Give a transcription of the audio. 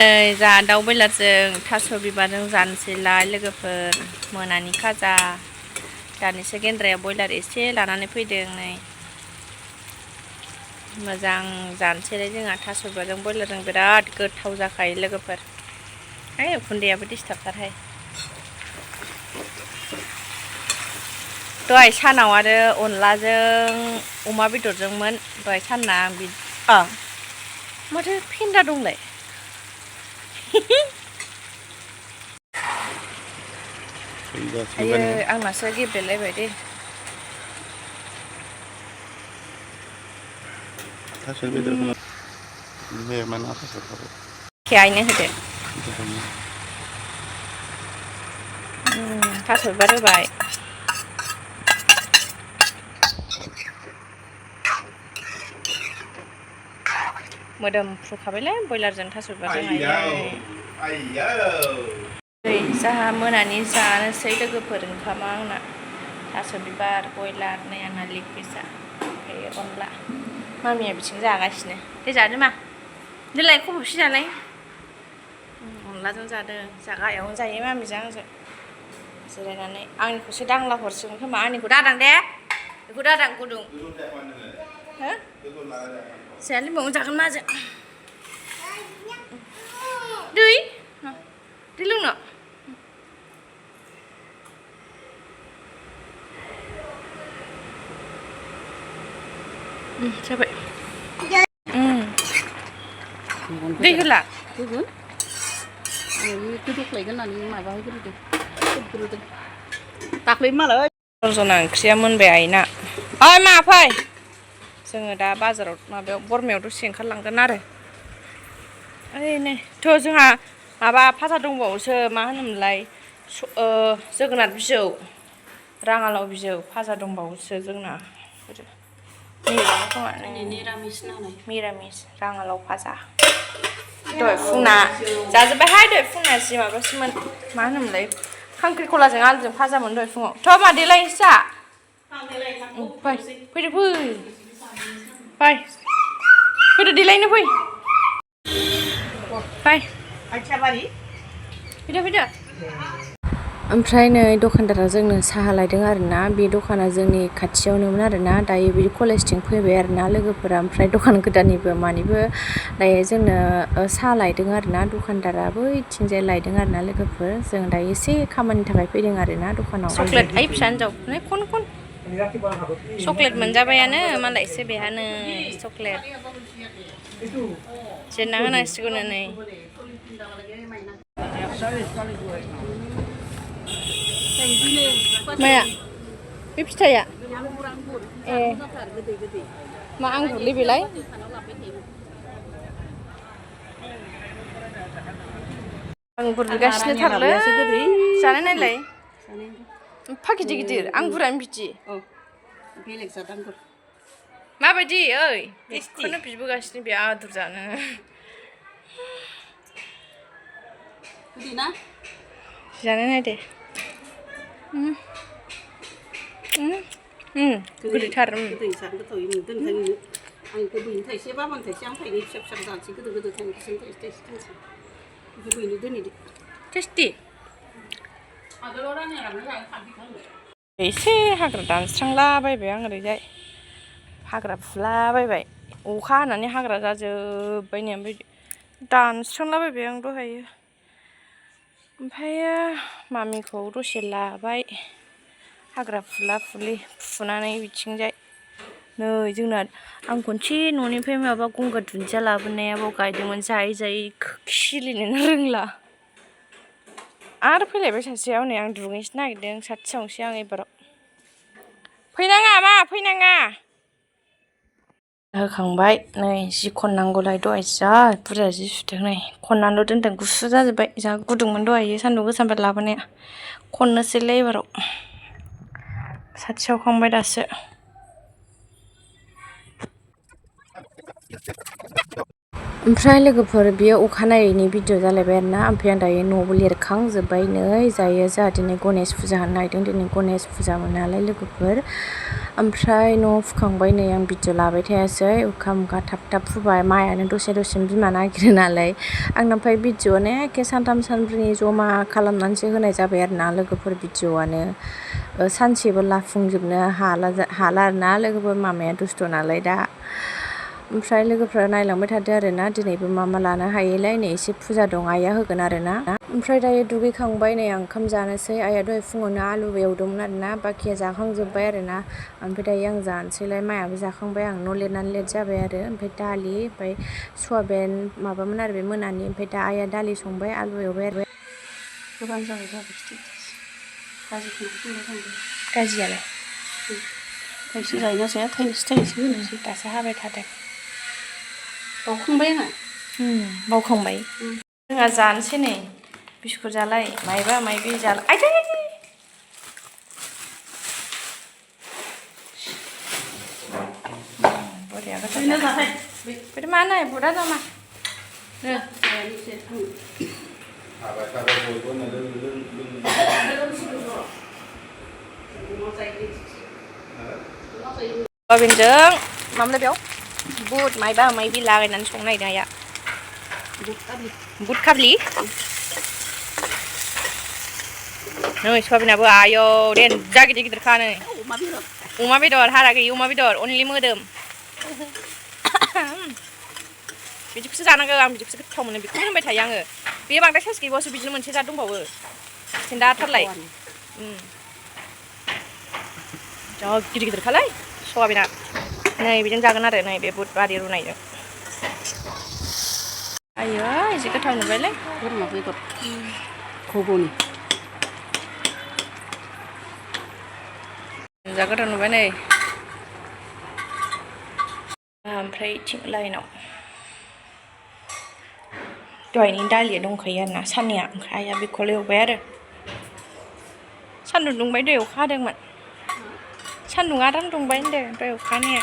जा दाउ बयलारजों थास' बिबारजों जानोसैलाय लोगोफोर मोनानि खाजा दानिसो गेन्द्राया बयलार एसे लानानै फैदों नै मोजां जानोसैलाय जोंहा थास' बिबारजों बयलारजों बिराद गोथाव जाखायो लोगोफोर उखुन्दैयाबो डिस्टार्बथारहाय दहाय सानाव आरो अनलाजों अमा बेदरजोंमोन दहाय सानना माथो फेन्दा दंलाय आयो आंनासो गेब्लेलायबाय दे थास' बेदरखौ माना थास' आइनो होदो थास' बिबार होबाय मोदोमफ्रुखाबायलै बयलारजों थास' बिबारजों जाहा मोनानि जानोसै लोगोफोर ओंखामा आंना थास' बिबार बयलार नै आंना लेग पिसआ ओमफ्राय अनला मामिया बिथिं जागासिनो दे जादो मा देलाय खब'बसे जालाय अनलाजों जादों गाहायावनो जायो मामिजों आंजों जिरायनानै आंनिखौसो दांला हरसिगोन खोमा आंनिखौ दादां दे बेखौ दादां गुदुं हो जायालै मैगं जागोन माजों दै दै लोंनो जाबाय दै होला होगोन आङो गोदौख्लायगोन होननानै माबा होग्रोदों होग्रोदों दाख्लै मालाय रजना ओंख्रिया मोनबाय आइना ओइ मा फै जोङो दा बाजाराव माबायाव बरमायाव दसे ओंखारलांगोन आरो ओइ नै थ' जोंहा माबा फाजा दंबावोसो मा होनोमोनलाय जोगोनार बिजौ राङालाव बिजौ फाजा दंबावोसो जोंना मिरामिस राङालाव फाजा दहाय फुंना जाजोब्बायहाय दहाय फुंना जि माबासोमोन मा होनोमोनलाय खांख्रिखलाजों आलुजों फाजामोन दहाय फुङाव थ' मा देलायनोसै जा फै फैदो फैदो देलायनो फै फैदो ओमफ्राय नै दखानदारा जोंनो साहा लायदों आरोना बे दखाना जोंनि खाथियावनोमोन आरोना दायो बिदि कलेजथिं फैबाय आरोना लोगोफोरा ओमफ्राय दखान गोदाननिबो मानिबो दायो जोंनो साहा लायदों आरोना दखानदारा बैथिंजाय लायदों आरोना लोगोफोर जों दायो एसे खामानिनि थाखाय फैदों आरोना दखानाव चक्लेट आइ फिसा हिन्जाव खन चक्लेट मोनजाबायानो मालाय एसे बेहानो चक्लेट जेनना होनांसिगौनो नै माया बे फिथाइया ए मा आंगुरलै बेलाय आंगुर बिगासिनो थारलै जानाय नायलाय एफा गिदिर गिदिर आंगुरानो बिदि माबायदि ओइ बेखौनो बिबोगासिनो बे आदुर जानो जानाय नायदे गोदैथार आं गोबोयनो थाइसे बाबानो थाइसे आं थाइनै फिसा फिसा जानोसै गोदो थाइसे थाइसे गोबोयनो दोनहैदो टेस्टि एसे हाग्रा दानस्रांलाबायबाय आं ओरैजाय हाग्रा फुलाबायबाय अखा हानानै हाग्रा जाजोब्बाय नै ओमफ्राय दानस्रांलाबायबाय आं दहायो ओमफ्रायो मामिखौ दसे लाबाय हाग्रा फुनानै बिथिंजाय नै जोंना आं खनसे न'निफ्राय माबा गंगार दुन्दिया लाबोनाया बाव गायदोंमोन जायै जायै खिलिनोनो रोंला आरो फैलायबाय सासेयाव नै आं दुगैनोसो नागिरदों साथियावनोसै आं एबाराव फैनाङा होखांबाय नै जि खननांगौलाय दहाय जा बुरजा जि सुदों नै खननानैल' दोनदों गुसु जाजोब्बाय जा गुदुंमोन दहायो सान्दुं गोसानिफ्राय लाबोनाया खननोसैलाय एबाराव साथि सावखांबाय दासो ओमफ्राय लोगोफोर बियो अखानायैनि भिडिअ जालायबाय आरोना ओमफ्राय आं दायो न'आवबो लिरखांजोब्बाय नै जायो जोंहा दिनै गनेश फुजा होनो नागिरदों दिनै गनेश फुजामोन नालाय लोगोफोर ओमफ्राय न'आव फुखांबाय नै आं भिडिअ लाबाय थायासै उखा मुखा थाब थाब फुबाय माइआनो दसे दसेनो बिमा नागिरो नालाय आंना ओमफ्राय भिडिअआनो एखे सानथाम सानब्रैनि जमा खालामनानैसो होनाय जाबाय आरोना लोगोफोर भिडिअआनो सानसेबो लाफुंजोबनो हाला आरोना लोगोफोर मामाया दुस्थ' नालाय दा ओमफ्राय लोगोफ्रा नायलांबाय थादो आरोना दिनैबो मा लानो हायोलाय नै एसे फुजा दं आइया होगोन आरोना ओमफ्राय दायो दुगैखांबाय नै आं ओंखाम जानोसै आइया दहाय फुङावनो आलु एवदोंमोन आरोना बाखिया जाखांजोब्बाय आरोना ओमफ्राय दायो आं जानोसैलाय माइयाबो जाखांबाय आं न' लिरनानै लेट जाबाय आरो ओमफ्राय दालि ओमफ्राय सयाबिन माबामोन आरो बे मोनानि ओमफ्राय दा आइया दालि संबाय आलु एवबाय आरो गोबां जाबाय गाजियालाय थाइसे जायोना जाया थाइनैसो होनोसै दासो हाबाय थादों बावखांबाय आङो बावखांबाय जोंहा जानोसै नै बिस्कुट जालाय मायबा मायबि जालाय आइदै बरिया गोथाव मा नाय बुरा जामा सयाबिनजों मामोनलाय बेयाव बुट मायबा मायबि लागायनानै संनो नागिरदों आइया बुट काबलि नै सयाबिनाबो आयौ देनजार गिदिर गिदिरखा नै अमा बेदर हारा गैयि अमा बेदर अनलि मोदोम बिदिखौसो जानांगौ आं बिदिखौसो गोथाव मोनो बेखौनो होनबाय थायो आङो बे बांद्राय साइस गैबावसो बिदिनो मोनसे जाद दंबावो सेन्दाथारलाय जा गिदिर गिदिरखालाय सयाबिना नै बिदिनो जागोन आरो नै बे बुट बारि रुनायजों आइयो एसे गोथाव नुबायलै बोरमा बेदर घुगुनि जा गोथाव नुबाय नै ओमफ्राय थिं लाइनाव दहायनि दालिया दंखायो आरोना साननिया ओमफ्राय आइया बेखौल' एवबाय आरो सान्दुं दुंबाय दहाय अखा हादोंमोन सान्दुङा आराम दुंबाय होनदों दहाय अखा हानाया